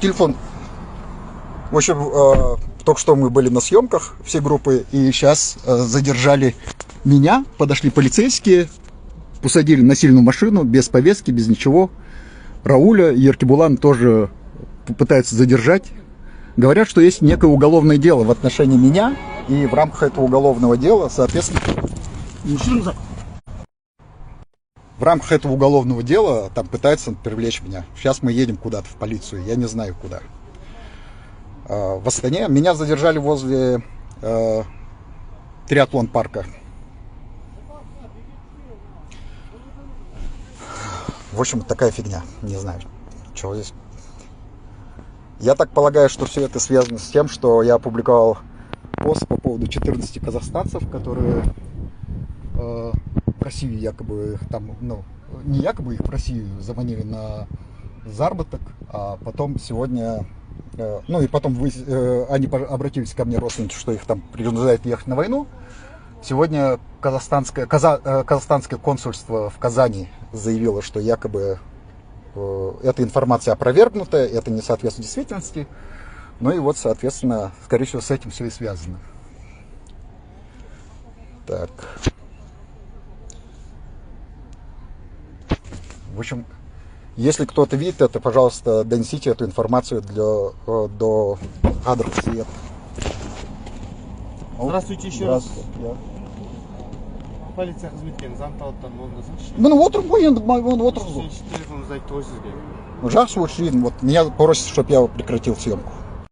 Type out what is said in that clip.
Телефон. В общем, только что мы были на съемках, все группы, и сейчас задержали меня, подошли полицейские, посадили на сильную машину, без повестки, без ничего. Рауля и Еркебулан тоже пытаются задержать. Говорят, что есть некое уголовное дело в отношении меня, и в рамках этого уголовного дела, соответственно, в рамках этого уголовного дела там пытаются привлечь меня. Сейчас мы едем куда-то в полицию, я не знаю куда. В Астане меня задержали возле триатлон парка. В общем, такая фигня. Не знаю, что здесь. Я так полагаю, что все это связано с тем, что я опубликовал пост по поводу 14 казахстанцев, которые в Россию якобы там, не якобы их в Россию заманили на заработок, а потом сегодня, и потом они обратились ко мне, родственники, что их там принуждают ехать на войну. Сегодня казахстанское консульство в Казани заявило, что якобы эта информация опровергнута, это не соответствует действительности. Ну и вот, соответственно, скорее всего, с этим все и связано. Так. В общем, если кто-то видит это, пожалуйста, донесите эту информацию до адреса. Здравствуйте еще раз. Полиция қызметкерін заңталаптарын орындасаңызшы. Міне отырмын ғой енді, отырмыз ғой. Телефоныңызды айтты ғой сізге. Жақсы, вот меня просят, чтобы я прекратил съемку.